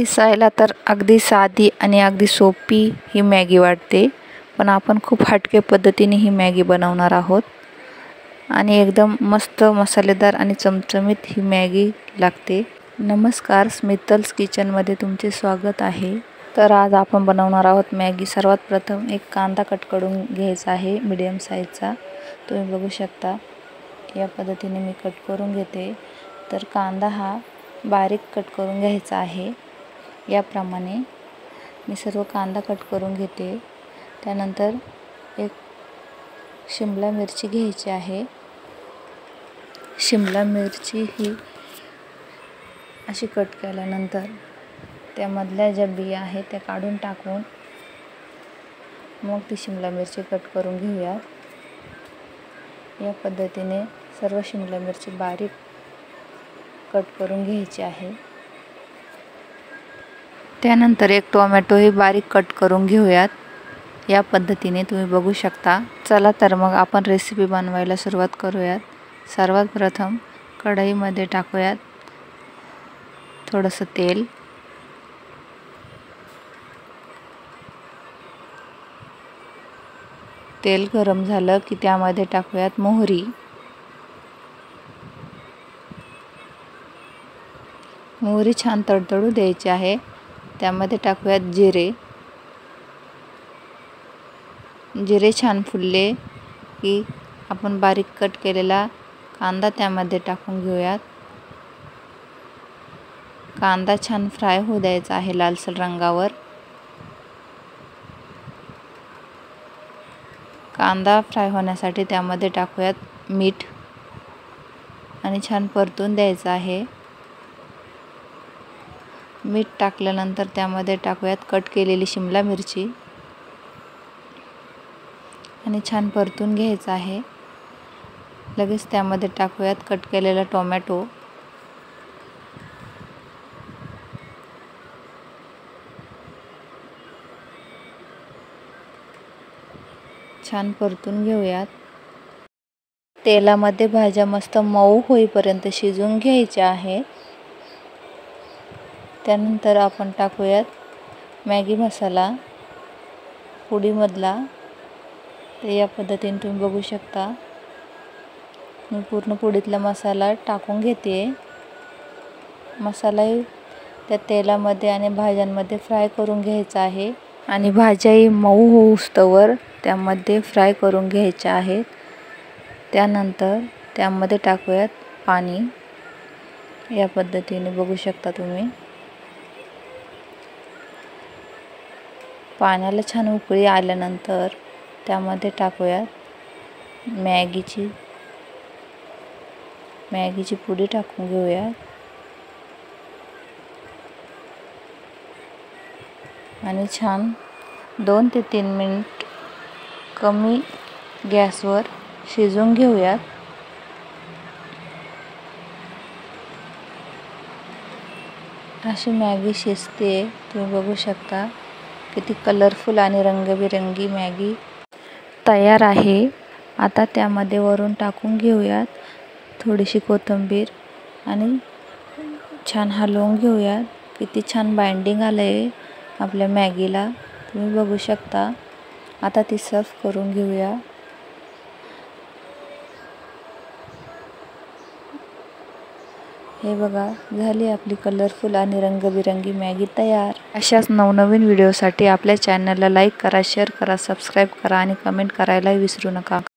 दिसायला तर अगदी साधी आणि अगदी सोपी ही मॅगी वाटते, पण आपण खूप हटके पद्धतीने ही मॅगी बनवणार आहोत आणि एकदम मस्त मसालेदार आणि चमचमीत ही मॅगी लागते। नमस्कार, स्मितल्स किचनमध्ये तुमचे स्वागत आहे। तर आज आपण बनवणार आहोत मॅगी। सर्वात प्रथम एक कांदा कट करून घ्यायचा आहे मीडियम साईजचा। तुम्ही बघू शकता या पद्धतीने मी कट करून घेते। तर कांदा हा बारीक कट करून घ्यायचा आहे। याप्रमाणे मी सर्व कांदा कट करून घेते। त्यानंतर एक शिमला मिरची घ्यायची आहे। शिमला मिरची ही अशी कट केल्यानंतर त्यामधल्या ज्या बिया आहेत त्या काढून टाकून मग ती शिमला मिरची कट करून घेऊया। या पद्धतीने सर्व शिमला मिरची बारीक कट करून घ्यायची आहे। त्यानंतर एक टोमॅटो ही बारीक कट करून घेऊयात। या पद्धतीने तुम्ही बघू शकता। चला तर मग आपण रेसिपी बनवायला सुरुवात करूयात। सर्वात प्रथम कढईमध्ये टाकूयात थोडंसं तेल। तेल गरम झालं की त्यामध्ये टाकूयात मोहरी। मोहरी छान तडतडू द्यायची आहे। त्यामध्ये टाकूयात जिरे। जिरे छान फुलले की आपण बारीक कट केलेला कांदा त्यामध्ये टाकून घेऊयात। कांदा छान फ्राय होऊ द्यायचा आहे लालसर रंगावर। कांदा फ्राय होण्यासाठी त्यामध्ये टाकूयात मीठ आणि छान परतून द्यायचं आहे। मीठ टाकल्यानंतर त्यामध्ये टाकूयात कट केलेली शिमला मिरची आणि छान परतून घ्यायचं आहे। लगेच त्यामध्ये टाकूयात कट केलेला टोमॅटो। छान परतून घेऊयात। तेलामध्ये भाज्या मस्त मऊ होईपर्यंत शिजवून घ्यायच्या आहे। त्यानंतर आपण टाकूयात मॅगी मसाला पुडीमधला। तर या पद्धतीने तुम्ही बघू शकता मी पूर्ण पुडीतला मसाला टाकून घेते। मसालाही त्या तेलामध्ये आणि भाज्यांमध्ये फ्राय करून घ्यायचा आहे आणि भाज्याही मऊ होऊस्तवर त्यामध्ये फ्राय करून घ्यायच्या आहेत। त्यानंतर त्यामध्ये टाकूयात पाणी। या पद्धतीने बघू शकता तुम्ही। पाण्याला छान उकळी आल्यानंतर त्यामध्ये टाकूयात मॅगीची पुडी टाकून घेऊयात आणि छान 2 ते 3 मिनिट कमी गॅसवर शिजवून घेऊयात। अशी मॅगी शिजते। तुम्ही बघू शकता किती कलरफुल आणि रंगबिरंगी मॅगी तयार आहे। आता त्यामध्ये वरून टाकून घेऊयात थोडीशी कोथिंबीर आणि छान हलवून घेऊयात। किती छान बाइंडिंग आलंय आपल्या मॅगीला तुम्ही बघू शकता। आता ती सर्व करून घेऊया। हे बघा, झाली आपली कलरफुल आणि रंगबिरंगी मॅगी तयार। अशाच नवनवीन व्हिडिओसाठी आपल्या चॅनलला लाईक करा, शेअर करा, सबस्क्राईब करा आणि कमेंट करायला विसरू नका।